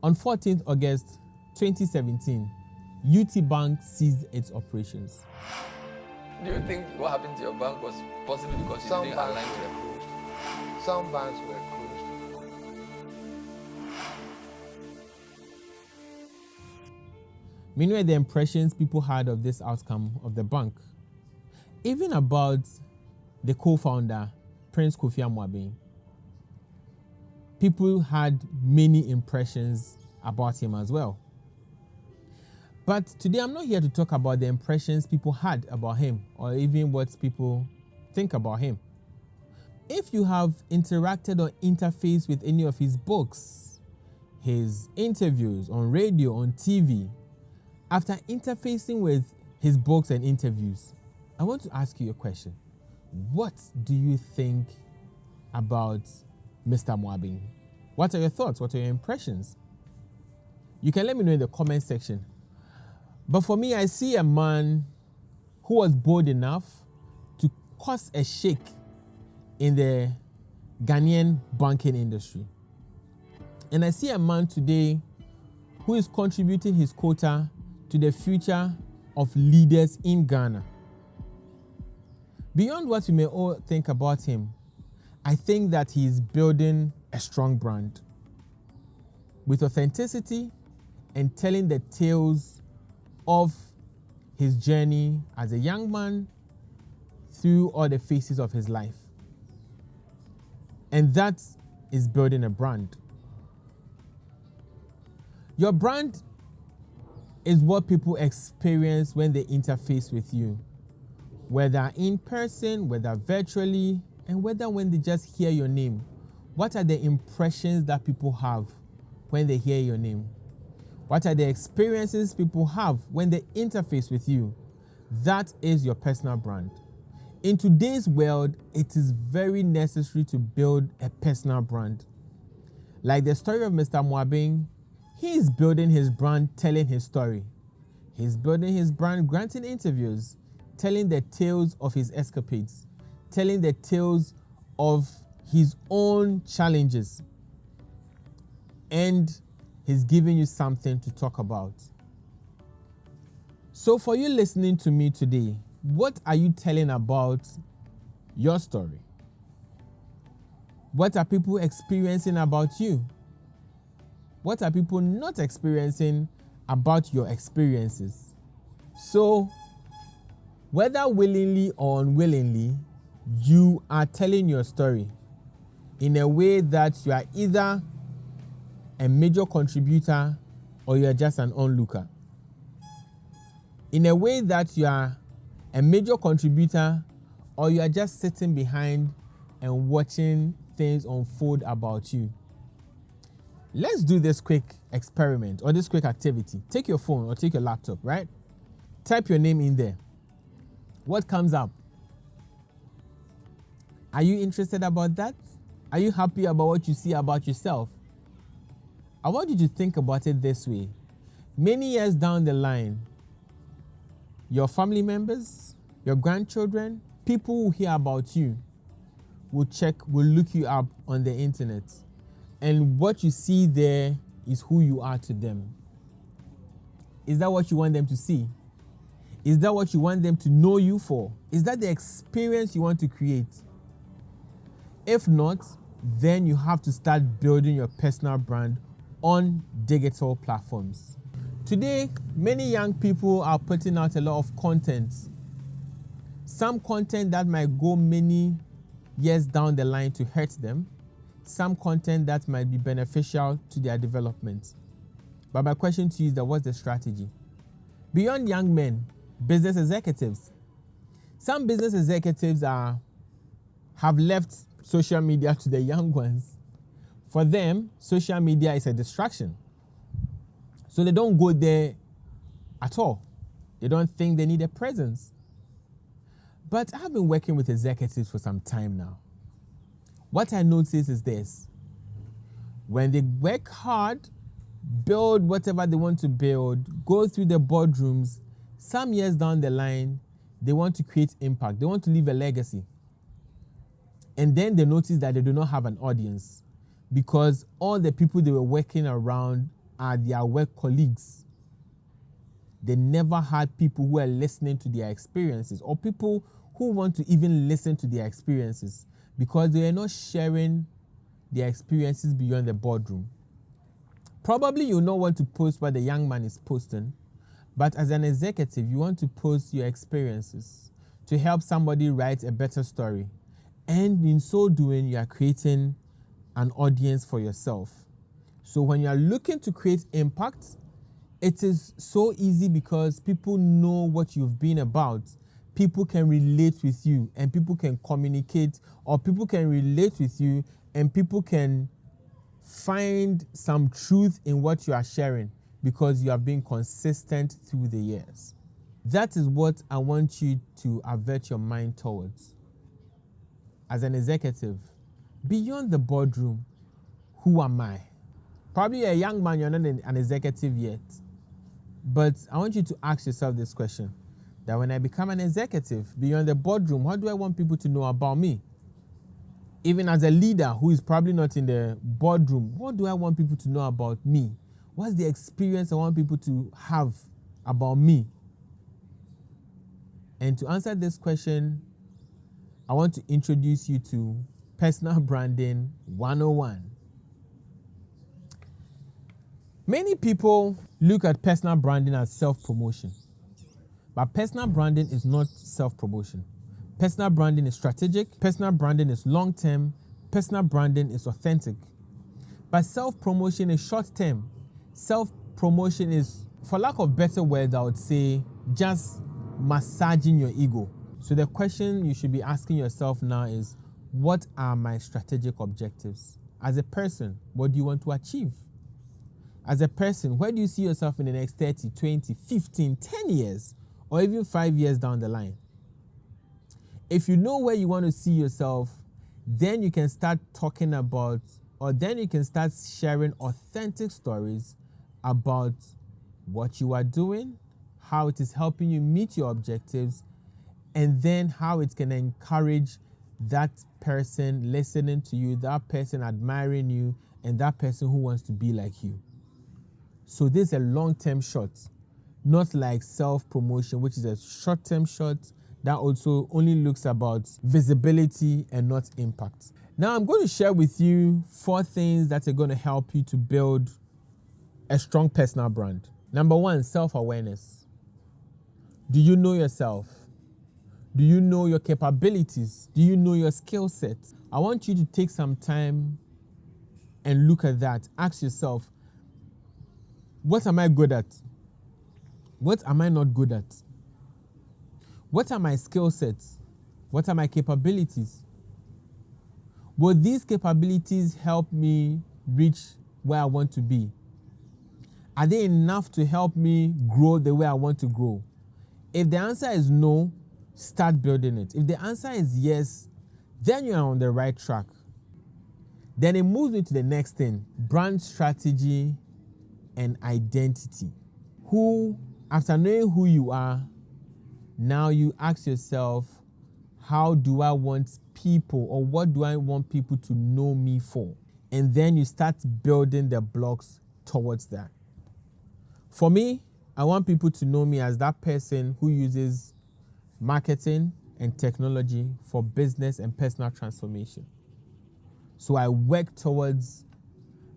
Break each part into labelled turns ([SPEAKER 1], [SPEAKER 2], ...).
[SPEAKER 1] On 14th August 2017, UT Bank ceased its operations.
[SPEAKER 2] Do you think what happened to your bank was possibly because you didn't align with them?
[SPEAKER 3] Some banks were closed.
[SPEAKER 1] Meanwhile, the impressions people had of this outcome of the bank, even about the co-founder, Prince Kofi Amwabeng, people had many impressions about him as well. But today I'm not here to talk about the impressions people had about him or even what people think about him. If you have interacted or interfaced with any of his books, his interviews on radio, on TV, after interfacing with his books and interviews, I want to ask you a question. What do you think about Mr. Amwabeng? What are your thoughts? What are your impressions? You can let me know in the comment section. But for me, I see a man who was bold enough to cause a shake in the Ghanaian banking industry. And I see a man today who is contributing his quota to the future of leaders in Ghana. Beyond what we may all think about him, I think that he is building a strong brand with authenticity and telling the tales of his journey as a young man through all the phases of his life. And that is building a brand. Your brand is what people experience when they interface with you, whether in person, whether virtually, and whether when they just hear your name. What are the impressions that people have when they hear your name? What are the experiences people have when they interface with you? That is your personal brand. In today's world, it is very necessary to build a personal brand. Like the story of Mr. Amwabeng, he is building his brand, telling his story. He's building his brand, granting interviews, telling the tales of his escapades, telling the tales of his own challenges. And he's giving you something to talk about. So for you listening to me today, what are you telling about your story? What are people experiencing about you? What are people not experiencing about your experiences? So, whether willingly or unwillingly, you are telling your story in a way that you are either a major contributor or you are just an onlooker. In a way that you are a major contributor or you are just sitting behind and watching things unfold about you. Let's do this quick experiment or this quick activity. Take your phone or take your laptop, right? Type your name in there. What comes up? Are you interested about that? Are you happy about what you see about yourself? I want you to think about it this way. Many years down the line, your family members, your grandchildren, people who hear about you will look you up on the internet. And what you see there is who you are to them. Is that what you want them to see? Is that what you want them to know you for? Is that the experience you want to create? If not, then you have to start building your personal brand on digital platforms. Today, many young people are putting out a lot of content. Some content that might go many years down the line to hurt them. Some content that might be beneficial to their development. But my question to you is that what's the strategy? Beyond young men, business executives. Some business executives have left social media to the young ones. For them, social media is a distraction. So they don't go there at all. They don't think they need a presence. But I've been working with executives for some time now. What I notice is this. When they work hard, build whatever they want to build, go through the boardrooms, some years down the line, they want to create impact. They want to leave a legacy. And then they notice that they do not have an audience because all the people they were working around are their work colleagues. They never had people who are listening to their experiences or people who want to even listen to their experiences because they are not sharing their experiences beyond the boardroom. Probably you don't want to post what the young man is posting, but as an executive, you want to post your experiences to help somebody write a better story. And in so doing, you are creating an audience for yourself. So when you are looking to create impact, it is so easy because people know what you've been about. People can relate with you and people can communicate, or people can relate with you and people can find some truth in what you are sharing because you have been consistent through the years. That is what I want you to avert your mind towards. As an executive, beyond the boardroom, who am I? Probably a young man, you're not an executive yet. But I want you to ask yourself this question, that when I become an executive beyond the boardroom, what do I want people to know about me? Even as a leader who is probably not in the boardroom, what do I want people to know about me? What's the experience I want people to have about me? And to answer this question, I want to introduce you to Personal Branding 101. Many people look at personal branding as self-promotion, but personal branding is not self-promotion. Personal branding is strategic, personal branding is long-term, personal branding is authentic. But self-promotion is short-term. Self-promotion is, for lack of better words, I would say, just massaging your ego. So the question you should be asking yourself now is, what are my strategic objectives? As a person, what do you want to achieve? As a person, where do you see yourself in the next 30, 20, 15, 10 years, or even 5 years down the line? If you know where you want to see yourself, then you can start talking about, or then you can start sharing authentic stories about what you are doing, how it is helping you meet your objectives, and then how it can encourage that person listening to you, that person admiring you, and that person who wants to be like you. So this is a long-term shot, not like self-promotion, which is a short-term shot that also only looks about visibility and not impact. Now I'm going to share with you 4 things that are going to help you to build a strong personal brand. Number 1, self-awareness. Do you know yourself? Do you know your capabilities? Do you know your skill set? I want you to take some time and look at that. Ask yourself, what am I good at? What am I not good at? What are my skill sets? What are my capabilities? Will these capabilities help me reach where I want to be? Are they enough to help me grow the way I want to grow? If the answer is no, start building it. If the answer is yes, then you are on the right track. Then it moves me to the next thing, brand strategy and identity. After knowing who you are, now you ask yourself, how do I want people, or what do I want people to know me for? And then you start building the blocks towards that. For me, I want people to know me as that person who uses marketing and technology for business and personal transformation. So I work towards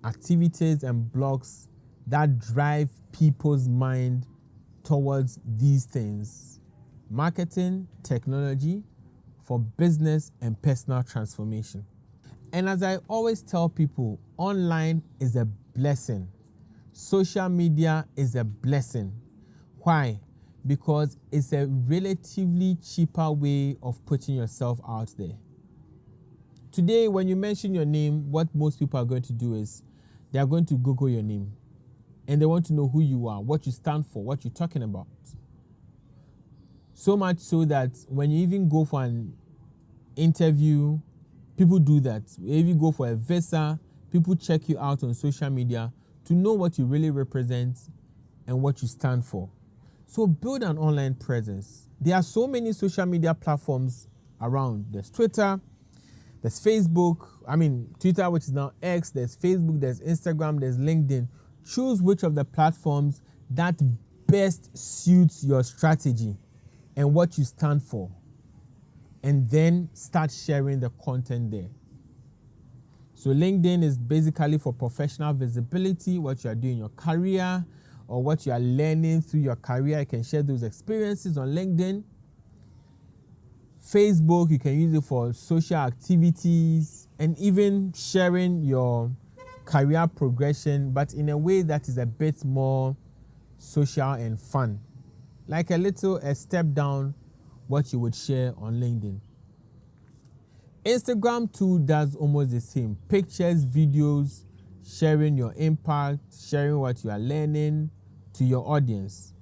[SPEAKER 1] activities and blocks that drive people's mind towards these things. Marketing, technology for business and personal transformation. And as I always tell people, online is a blessing. Social media is a blessing. Why? Because it's a relatively cheaper way of putting yourself out there. Today, when you mention your name, what most people are going to do is they are going to Google your name. And they want to know who you are, what you stand for, what you're talking about. So much so that when you even go for an interview, people do that. If you go for a visa, people check you out on social media to know what you really represent and what you stand for. So build an online presence. There are so many social media platforms around. There's Twitter, there's Facebook, Twitter, which is now X, there's Facebook, there's Instagram, there's LinkedIn. Choose which of the platforms that best suits your strategy and what you stand for, and then start sharing the content there. So LinkedIn is basically for professional visibility, what you are doing in your career or what you are learning through your career. You can share those experiences on LinkedIn. Facebook, you can use it for social activities and even sharing your career progression, but in a way that is a bit more social and fun. Like a step down what you would share on LinkedIn. Instagram too does almost the same. Pictures, videos, sharing your impact, sharing what you are learning to your audience.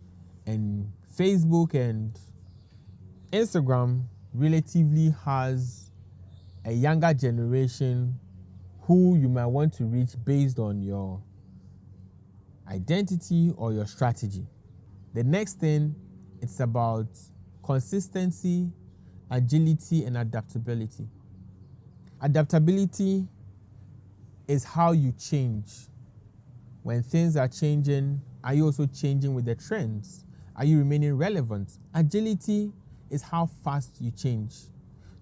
[SPEAKER 1] And Facebook and Instagram relatively has a younger generation who you might want to reach based on your identity or your strategy. The next thing, it's about consistency, agility, and adaptability. Adaptability is how you change. When things are changing, are you also changing with the trends? Are you remaining relevant? Agility is how fast you change.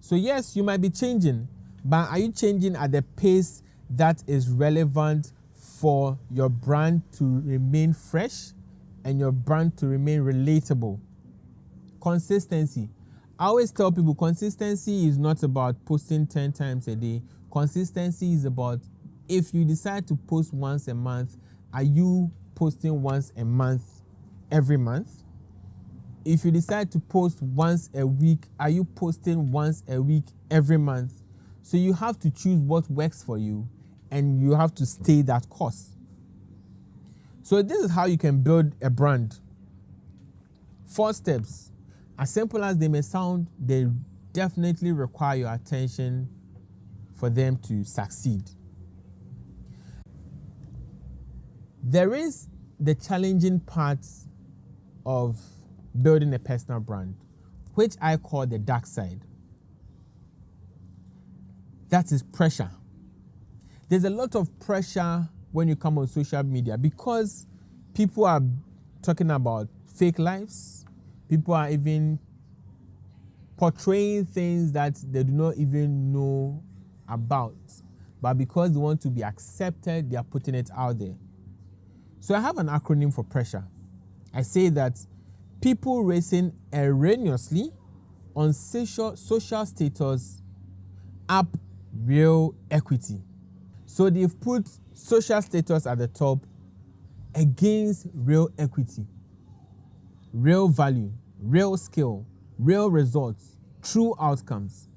[SPEAKER 1] So yes, you might be changing, but are you changing at the pace that is relevant for your brand to remain fresh and your brand to remain relatable? Consistency. I always tell people consistency is not about posting 10 times a day. Consistency is about, if you decide to post once a month, are you posting once a month every month? If you decide to post once a week, are you posting once a week every month? So you have to choose what works for you and you have to stay that course. So this is how you can build a brand. 4 steps. As simple as they may sound, they definitely require your attention for them to succeed. There is the challenging parts of building a personal brand, which I call the dark side. That is pressure. There's a lot of pressure when you come on social media because people are talking about fake lives. People are even portraying things that they do not even know about. But because they want to be accepted, they are putting it out there. So I have an acronym for pressure. I say that people racing erroneously on social status up real equity. So they've put social status at the top against real equity, real value, real skill, real results, true outcomes.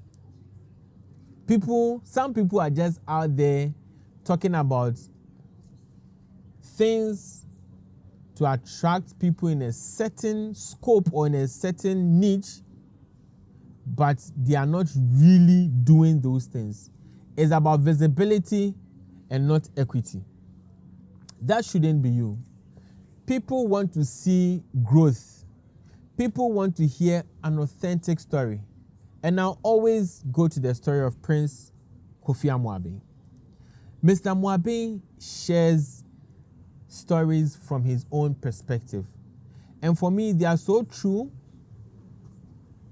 [SPEAKER 1] Some people are just out there talking about things to attract people in a certain scope or in a certain niche, but they are not really doing those things. It's about visibility and not equity. That shouldn't be you. People want to see growth. People want to hear an authentic story. And I'll always go to the story of Prince Kofi Amwabi. Mr. Amwabi shares stories from his own perspective. And for me, they are so true,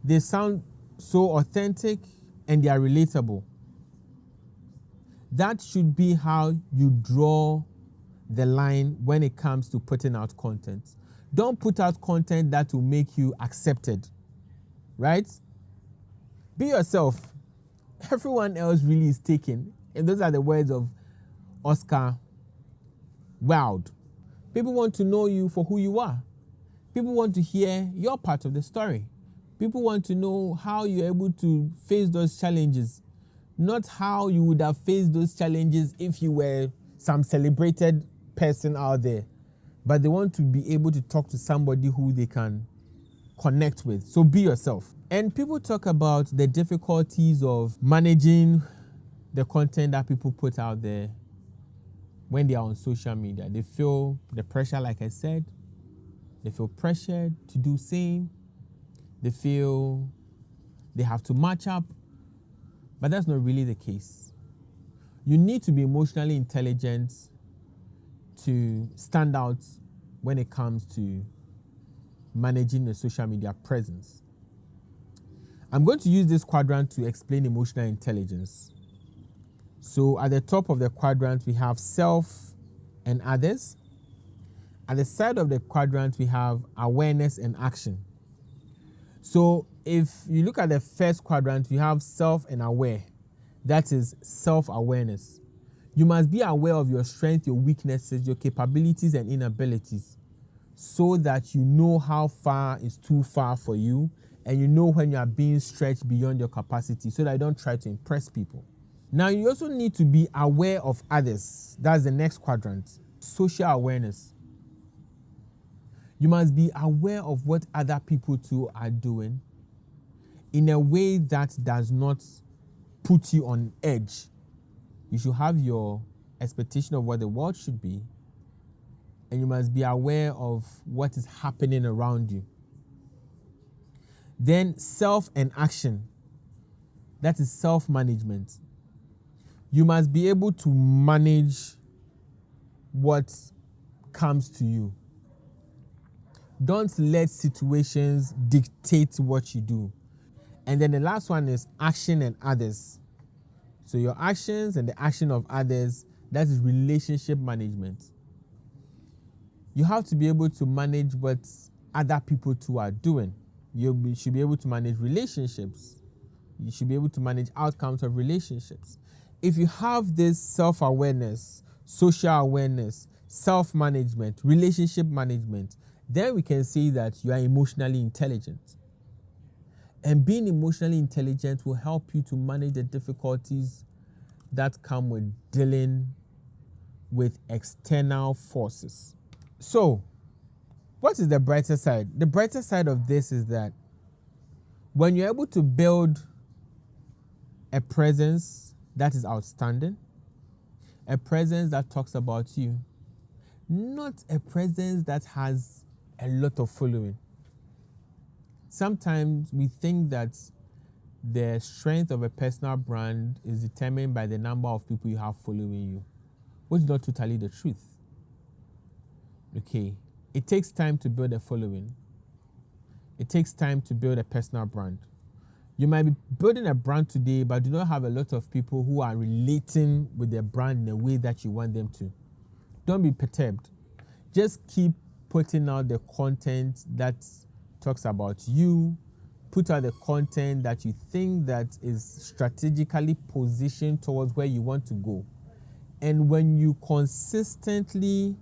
[SPEAKER 1] they sound so authentic, and they are relatable. That should be how you draw the line when it comes to putting out content. Don't put out content that will make you accepted, right? Be yourself. Everyone else really is taken. And those are the words of Oscar Wilde. People want to know you for who you are. People want to hear your part of the story. People want to know how you're able to face those challenges, not how you would have faced those challenges if you were some celebrated person out there. But they want to be able to talk to somebody who they can connect with. So be yourself. And people talk about the difficulties of managing the content that people put out there when they are on social media. They feel the pressure, like I said. They feel pressured to do same. They feel they have to match up. But that's not really the case. You need to be emotionally intelligent to stand out when it comes to managing a social media presence. I'm going to use this quadrant to explain emotional intelligence. So at the top of the quadrant, we have self and others. At the side of the quadrant, we have awareness and action. So if you look at the first quadrant, we have self and aware. That is self-awareness. You must be aware of your strengths, your weaknesses, your capabilities and inabilities, so that you know how far is too far for you, and you know when you are being stretched beyond your capacity, so that you don't try to impress people. Now, you also need to be aware of others. That's the next quadrant. Social awareness. You must be aware of what other people too are doing in a way that does not put you on edge. You should have your expectation of what the world should be, and you must be aware of what is happening around you. Then self and action. That is self-management. You must be able to manage what comes to you. Don't let situations dictate what you do. And then the last one is action and others. So your actions and the action of others, that is relationship management. You have to be able to manage what other people too are doing. You should be able to manage relationships. You should be able to manage outcomes of relationships. If you have this self-awareness, social awareness, self-management, relationship management, then we can say that you are emotionally intelligent. And being emotionally intelligent will help you to manage the difficulties that come with dealing with external forces. So, what is the brighter side? The brighter side of this is that when you're able to build a presence that is outstanding, a presence that talks about you, not a presence that has a lot of following. Sometimes we think that the strength of a personal brand is determined by the number of people you have following you, which is not totally the truth. Okay, it takes time to build a following. It takes time to build a personal brand. You might be building a brand today, but do not have a lot of people who are relating with the brand in a way that you want them to. Don't be perturbed. Just keep putting out the content that talks about you. Put out the content that you think that is strategically positioned towards where you want to go. And when you consistently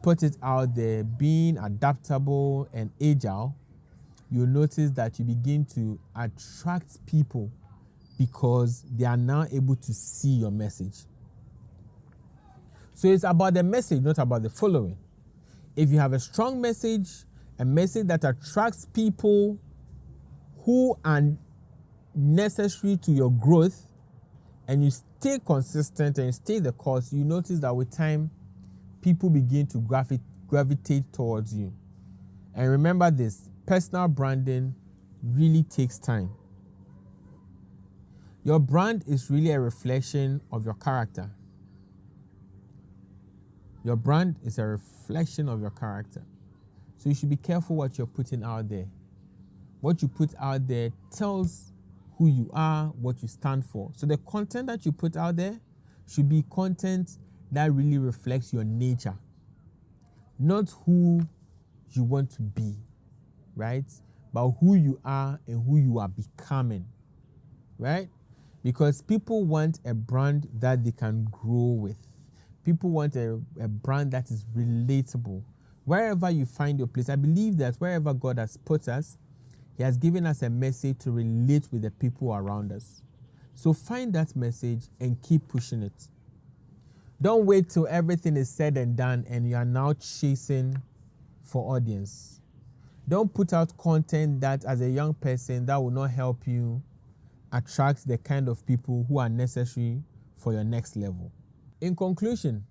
[SPEAKER 1] put it out there, being adaptable and agile, you'll notice that you begin to attract people because they are now able to see your message. So it's about the message, not about the following. If you have a strong message, a message that attracts people who are necessary to your growth, and you stay consistent and you stay the course, you notice that with time, people begin to gravitate towards you. And remember this, personal branding really takes time. Your brand is really a reflection of your character. Your brand is a reflection of your character. So you should be careful what you're putting out there. What you put out there tells who you are, what you stand for. So the content that you put out there should be content that really reflects your nature, not who you want to be, right? But who you are and who you are becoming, right? Because people want a brand that they can grow with. People want a brand that is relatable. Wherever you find your place, I believe that wherever God has put us, He has given us a message to relate with the people around us. So find that message and keep pushing it. Don't wait till everything is said and done and you are now chasing for audience. Don't put out content that, as a young person, that will not help you attract the kind of people who are necessary for your next level. In conclusion,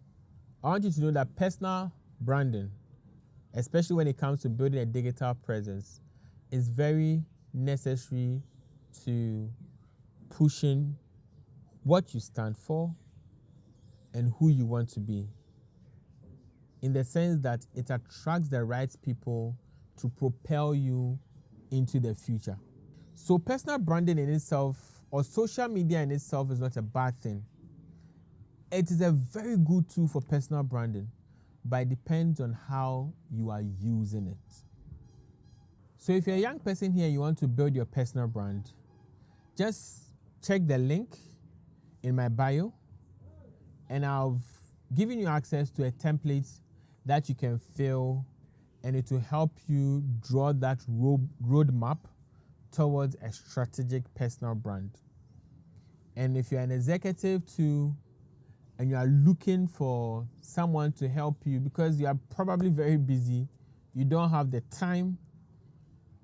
[SPEAKER 1] I want you to know that personal branding, especially when it comes to building a digital presence, is very necessary to pushing what you stand for and who you want to be. in the sense that it attracts the right people to propel you into the future. So personal branding in itself or social media in itself is not a bad thing. It is a very good tool for personal branding, but it depends on how you are using it. So if you're a young person here and you want to build your personal brand, just check the link in my bio, and I've given you access to a template that you can fill, and it will help you draw that roadmap towards a strategic personal brand. And if you're an executive too, and you are looking for someone to help you because you are probably very busy, you don't have the time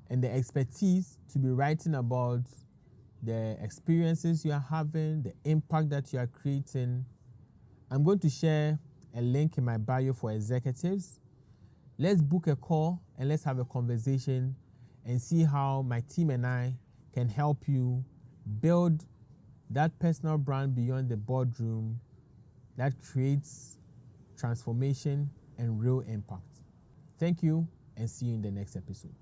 [SPEAKER 1] and the expertise to be writing about the experiences you are having, the impact that you are creating, I'm going to share a link in my bio for executives. Let's book a call and let's have a conversation and see how my team and I can help you build that personal brand beyond the boardroom that creates transformation and real impact. Thank you, and see you in the next episode.